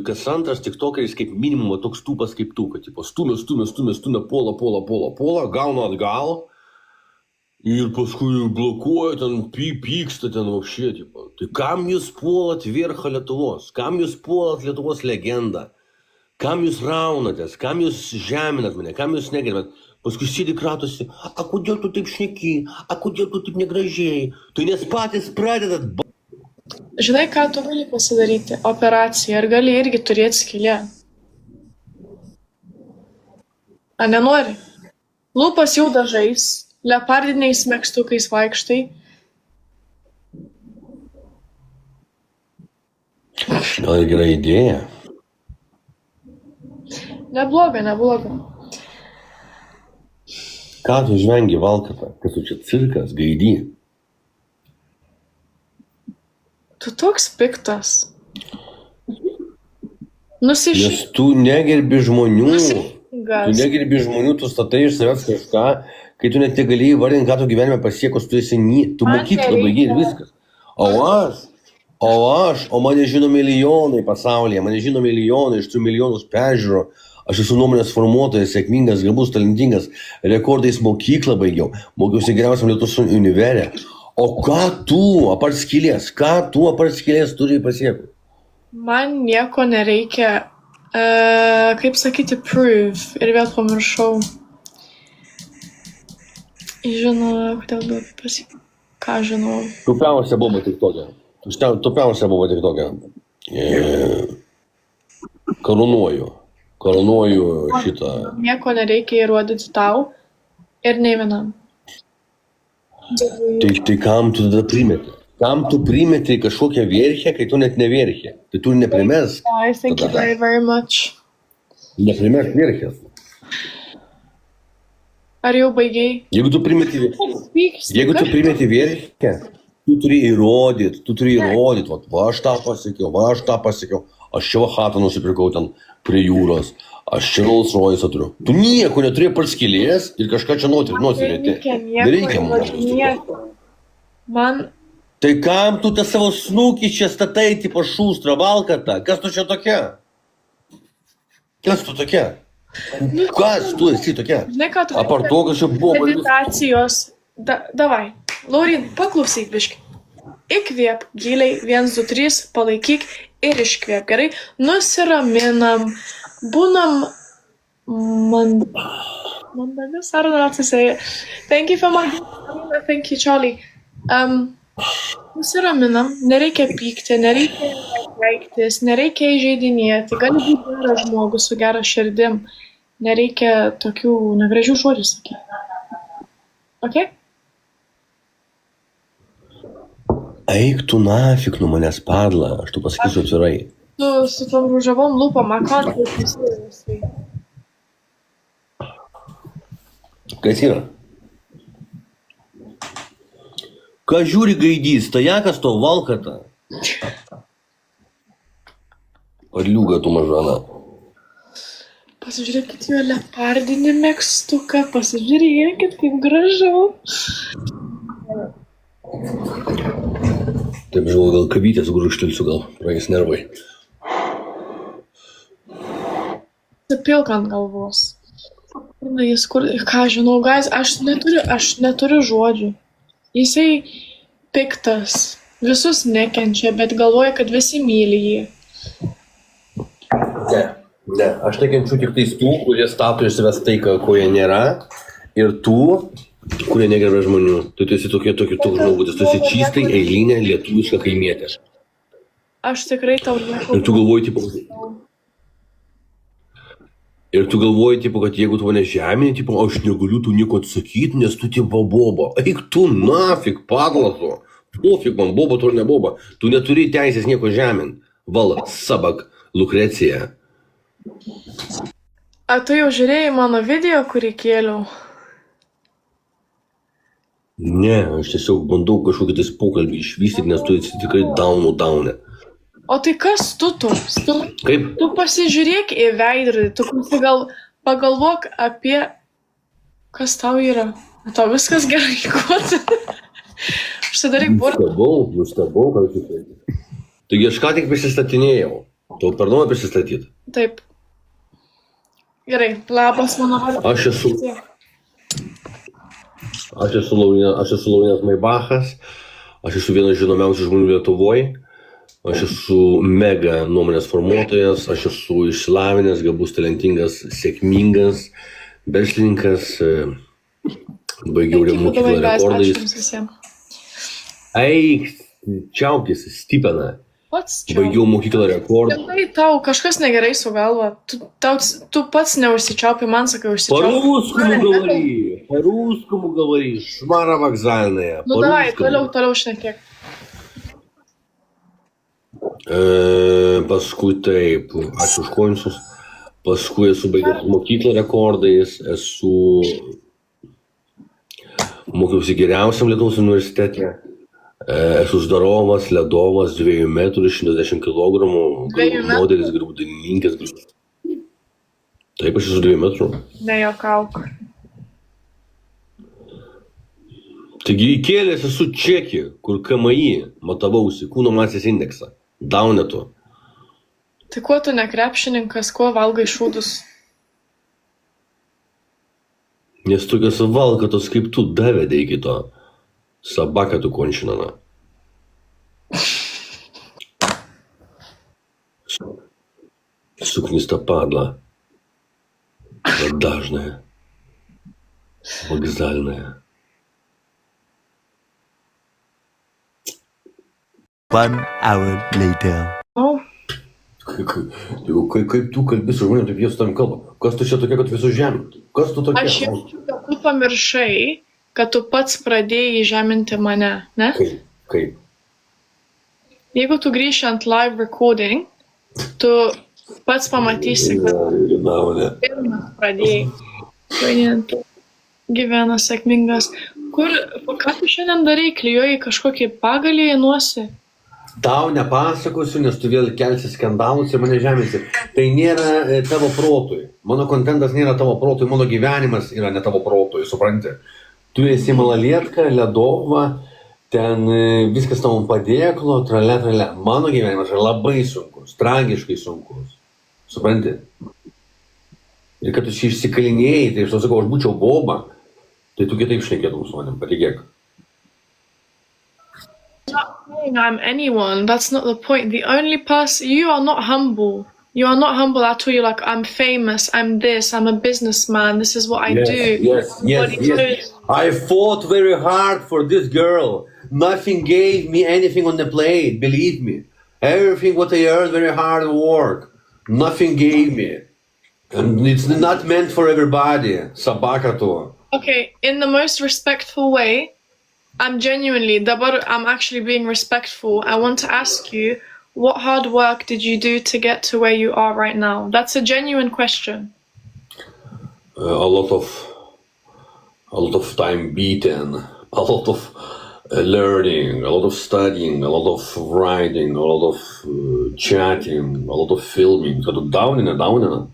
kas antras tiktokeris kaip minimum toks tūpas kaip tu, kad tipo, stumia, puola, gauna atgal ir paskui blokuoja, ten pyksta ten vokšė, tipo. Tai kam jūs puolat Vierchą Lietuvos? Kam jūs puolat Lietuvos legendą? Kam jūs raunatės? Kam jūs žeminat mane? Kam jūs negerbėt? Paskui sėdi kratosi, a kodėl tu taip šneki? A kodėl tu taip negražiai? Tu nes patys pradedat. Žinai, ką tu gali pasidaryti? Operaciją. Ar gali irgi turėti skylę? A nenori? Lūpas jau dažais, leopardiniais megztukais vaikštai. Gal gera idėja? Nebloga. Ką tu žvengi valkatą? Kas tu čia cirkas, gaidy? Tu toks piktas. Nusišyk. Nes tu negerbi žmonių. Gas. Tu negerbi žmonių, tu statai iš savęs kažką, kai tu net galėjai vardinti, ką tu gyvenime pasiekus, tu esi tu mokyklą baigei ir viskas. O mane žino milijonai pasaulyje, mane žino milijonai, iš tų milijonus peržiūro. Aš esu nuomonės formuotojas, sėkmingas, gabus, talentingas, rekordais mokyklą baigiau, mokiausi geriausiam Lietuvos univere. O ką tu apart skylės turi pasiekti? Man nieko nereikia, kaip sakyti, prove. Ir vėl pamiršau. Žinau, kodėl buvo pasiekti. Ką žinau? Tupiausia buvo TikTok'e. Karūnuoju šitą. Nieko nereikia įrodyti tau ir nei vienam. Tai kam tu tada primeti? Kam tu primeti kažkokią vierchę, kai tu net nevierchė? Tai tu neprimes. I thank you very much. Neprimes vierchės. Ar jau baigiai? Jeigu tu primeti vierchę, tu turi įrodyti, va aš tą pasiekiau, aš čia chatą nusipirkau ten prie jūros, aš čia Rolls Royce turiu. Tu nieko neturi apart skylės ir kažką čia nuosirėti. Nereikia man. Tai kam tu tą savo snukį čia statai, tipo šūstrą valkatą? Kas tu čia tokia? Kas tu tokia? Kas tu esi tokia? Žinai, ką tu... Apart to, kad čia buvo... Meditacijos. Davai, Laurin, paklausyk biški. Įkvėp giliai, 1, 2, 3, palaikyk ir iškvėp, gerai? Nusiraminam, būnam mandagus, I don't know how to say it. Thank you for my... Thank you, Charlie. Nusiraminam, nereikia pykti, nereikia veiktis, nereikia įžeidinėti, gali būti geras žmogus su gera širdim, nereikia tokių negražių žodžių sakyti. Ok? Eik tu nafik nuo manęs padla, aš tu pasakysiu atvirai. Tu su tom rūžavom lūpom, akant, kaip visi. Kas yra? Ką žiūri gaidys, tajakas to valkata? Padliūga tu mažana. Pasižiūrėkit jo leopardinį megztuką, pasižiūrėkit kaip gražu. Taip žinau, gal kavytės grūžtelsiu, gal praeis nervai. Pilk ant galvos. Jis kur, ką žinau, guys, aš neturiu žodžių. Jisai piktas, visus nekenčia, bet galvoja, kad visi myli jį. Ne, aš nekenčiu tik tais tų, kurie stato iš savęs tai, ko jie nėra, ir tų, kurie negerbia žmonių. Tai tu esi toks žmogus, tu esi čystai eilinė lietuviška kaimietė. Aš tikrai tau nieko. Ir tu galvoji, kad jeigu tu mane žemini, aš negaliu tu nieko atsakyti, nes tu boba. Eik tu nafik, padlaso. Pofik man, boba tu ar ne boba. Tu neturi teisės nieko žemin. Val, sabak, Lukrecija. A tu jau žiūrėjai mano video, kurį kėliau? Ne, aš tiesiog bandau kažkokį tais pokalbį išvystyti, nes tu esi tikrai daune. O tai kas tu toks? Kaip? Tu pasižiūrėk į veidrodį, tu pagalvok apie... Kas tau yra? Tau viskas gerai, ko tu? Užsidaryk burtą. Nustebau, ką tu sakyti. Taigi aš ką tik prisistatinėjau. Tau per naują prisistatyti. Taip. Gerai, labas mano vardas. Aš esu Laurynas Maibachas, aš esu vienas žinomiausių žmonių Lietuvoje, aš esu mega nuomonės formuotojas, aš esu išsilavinęs, gabus, talentingas, sėkmingas, verslininkas, baigiau mokyklą rekordais. Eik, čiaukis, Stipena. Baigiau mokyklą rekordų. Tai tau kažkas negerai su galva. Tu pats neužsičiaupi, man sakai užsičiaupi. По-русскому говори, шмара вокзальная. Nu, davai, toliau šnekėk. Paskui taip, ačiū už koinsus. Paskui esu baigęs mokyklą rekordais, mokiausi geriausiam Lietuvos universitete. Esu zdarovas, ledovas, 2 metrų, 110 kilogramų, modelis, dainininkės. Taip, aš esu 2 metrų. Nejuokauk. Taigi įkėlęs esu čekį, kur KMI matavausi kūno masės indeksą. Daunetu. Tai kuo tu ne krepšininkas, kuo valgai šūdus? Nes tokios valkatos kaip tu davedė iki to. Собака tu кончена. Сукниста падла. Продажная. Вокзальная. 1 hour later. Kaip tu kalbi su žmonėm, taip jie su tam kalba. Kas tu čia tokia, kad visus žemintų? Kas tu tokia? Aš jaučiu, kad tu pamiršai, kad tu pats pradėjai žeminti mane, ne? Kaip? Jeigu tu grįši ant live recording, tu pats pamatysi, kad pirmas pradėjai. Gyvena sėkmingas. Ką tu šiandien darai? Klijuoji kažkokį pagalį į nosį? Tau nepasakosiu, nes tu vėl kelsi skandalus ir mane žeminsi. Tai nėra tavo protui. Mano kontentas nėra tavo protui, mano gyvenimas yra ne tavo protui, supranti? Tu esi malalietka, ledova, ten viskas tavo padėklo, trale. Mano gyvenimas yra labai sunkus, tragiškai sunkus. Supranti? Ir kad tu čia išsikalinėjai, tai aš tau sakau, aš būčiau boba, tai tu kitaip šnekėtum su manim, patikėk. I'm anyone. That's not the point. The only person, you are not humble. You are not humble at all. You're like, I'm famous, I'm this, I'm a businessman, this is what I do. Yes. I fought very hard for this girl. Nothing gave me anything on the plate, believe me. Everything what I earned, very hard work. Nothing gave me. And it's not meant for everybody. Sabaka to. Okay, in the most respectful way, I'm actually being respectful. I want to ask you, what hard work did you do to get to where you are right now? That's a genuine question. A lot of time beaten, a lot of learning, a lot of studying, a lot of writing, a lot of chatting, a lot of filming. Daunina.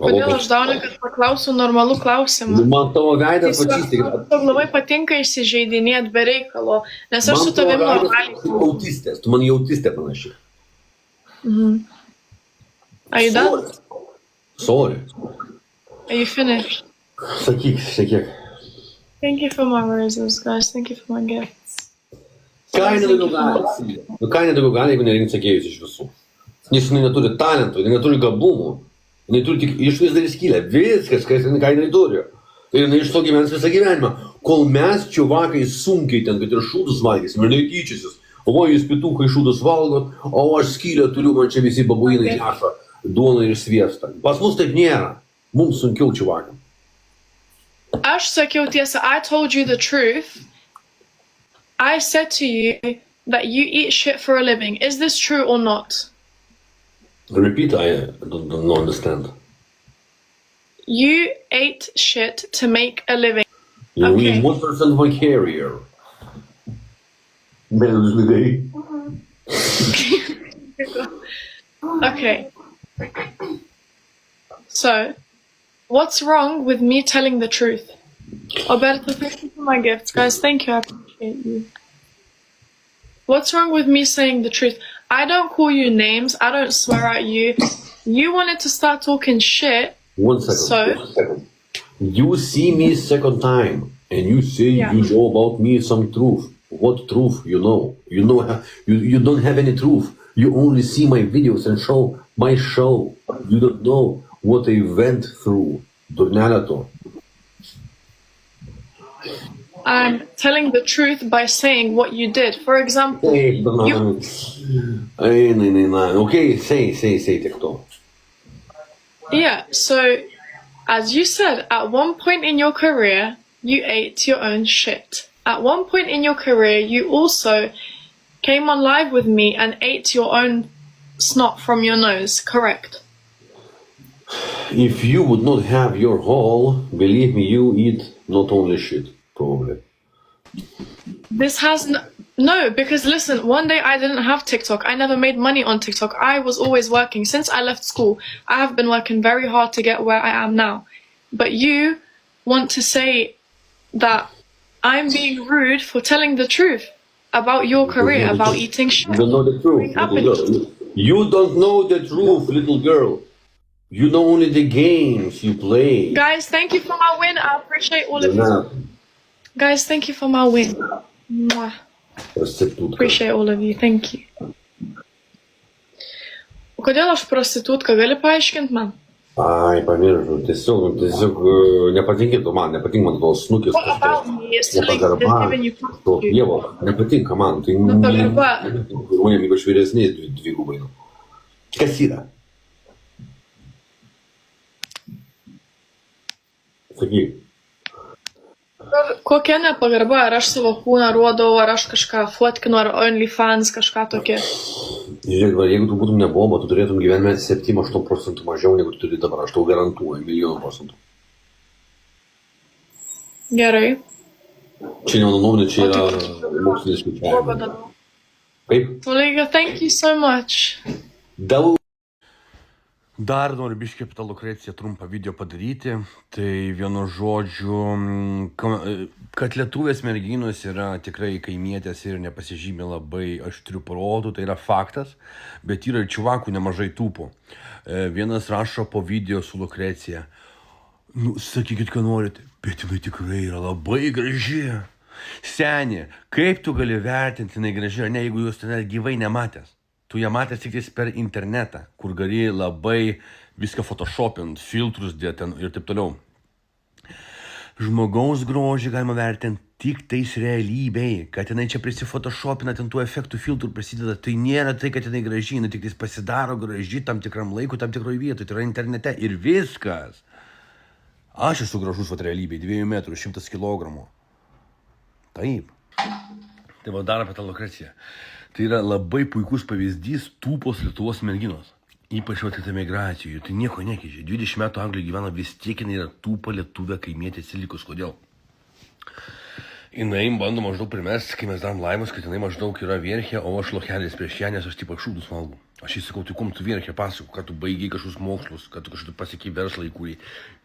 Kodėl aš dauninu, kad paklausiu normalų klausimą? Man tavo veidas pačystai. Man labai patinka įsižeidinėti be reikalo, nes aš su tavim normaliai. Tu man autistė panašiai. Are you done? Sorry. Are you finished? Sakyk. Thank you for my roses, guys. Thank you for my gifts. Ką nedaugiau gali, jeigu nerinkt sekėjus iš visų. Nes jinai neturi talentų, jinai neturi gabumų. Jinai turi tik išvis dar skylę. Viskas, ką jinai turi. Ir jinai iš to gyvens visą gyvenimą. Kol mes čiuvakai sunkiai ten, kad ir šūdus valgysim, ir netyčiasis. O jūs pietukai šūdus valgot, o aš skylę turiu, man čia visi babuinai neša duoną ir sviestą. Pas mus taip nėra. Mums sunkiau čiuvakam. Aš sakiau tiesą, I told you the truth. I said to you that you eat shit for a living. Is this true or not? Repeat, I don't understand. You ate shit to make a living. You mean 1% of my career. Okay. So, what's wrong with me telling the truth? Alberto, thank you for my gifts. Guys, thank you. I appreciate you. What's wrong with me saying the truth? I don't call you names. I don't swear at you. You wanted to start talking shit. 1 second. So? 1 second. You see me second time, and you say you know about me some truth. What truth you know? You don't have any truth. You only see my videos and show my show. You don't know what I went through. Durnelė to. I'm telling the truth by saying what you did. For example, Okay, say tik to. Yeah, so as you said, at one point in your career, you ate your own shit. At one point in your career, you also came on live with me and ate your own snot from your nose, correct? If you would not have your hole, believe me, you eat not only shit, probably. This has no, because listen, one day I didn't have TikTok. I never made money on TikTok. I was always working. Since I left school, I have been working very hard to get where I am now. But you want to say that I'm being rude for telling the truth about your career, about eating shit. You don't know the truth, little girl. You don't know the truth, little girl. You know only the games you play. Guys, thank you for my win. I appreciate all of you. Guys, thank you for my win. Mwah. Appreciate all of you. Thank you. Kodėl aš prostitutka? Gali paaiškinti man? Ai, pamiršau. Tiesiog nepatinka man tos snukis. Nepagarba. Dievo, nepatinka man. Tai žmonėm ypač vyresni dvigubai. Kas yra? Sakyk. Kokia nepagarba? Ar aš savo kūną rodau, ar aš kažką fotkinu, ar OnlyFans, kažką tokia? Žiūrėk, jeigu tu būtum nebomba, tu turėtum gyvenime 7-8% mažiau, negu tu turi dabar. Aš tau garantuoju, 1,000,000%. Gerai. Čia ne mano nuomonė, čia yra mokslinis skaičiavimas. Kaip? Thank you so much. Dar noriu biškį apie tą Lukreciją trumpą video padaryti. Tai vienu žodžiu, kad lietuvės merginos yra tikrai kaimietės ir nepasižymė labai aštrių protų, tai yra faktas, bet yra ir čuvakų nemažai tūpų. Vienas rašo po video su Lukrecija: nu, sakykit, ką norite, bet jinai tikrai yra labai graži. Seni, kaip tu gali vertinti, jinai graži, ar ne, jeigu jūs ten gyvai nematęs? Tu ją matęs tik per internetą, kur gali labai viską photoshopint, filtrus dėti ir taip toliau. Žmogaus grožį galima vertinti tik tais realybėj, kad jinai čia prisifotoshopina, ten tų efektų filtrų prisideda. Tai nėra tai, kad jinai graži, jinai tik tais pasidaro graži tam tikram laiku, tam tikroj vietoj, tai yra internete ir viskas. Aš esu gražus realybėj, 2 metrų, 100 kilogramų. Taip. Tai va dar apie tą Lukreciją. Tai yra labai puikus pavyzdys tūpos Lietuvos merginos. Ypač va tai migracijoje. Tai nieko nekeičia. 20 metų Anglijoje gyvena, vis tiek jinai yra tūpa lietuvė kaimietė atsilikus. Kodėl? Jinai bando maždaug primesti, kai mes darom laimus, kad jinai maždaug yra vierchė, o aš lochelis prieš ją, nes aš tipo šūdus valgau. Aš įsakau, tai kom tu vierchė pasako, kad tu baigiai kažkokius mokslus, kad tu kažkaip pasiekiai verslą įkūrei,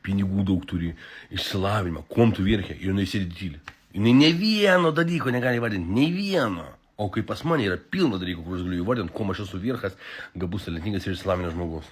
pinigų daug turi, išsilavinimą, kom tu vierchė ir jinai sėdi tyli. Jinai ne vieno dalyko negali vardinti, ne vieno. O kai pas mane yra pilna dalykų, kuriuos galiu įvardinti, kuo aš esu vierchas, gabus, talentingas ir išsilavinęs žmogus.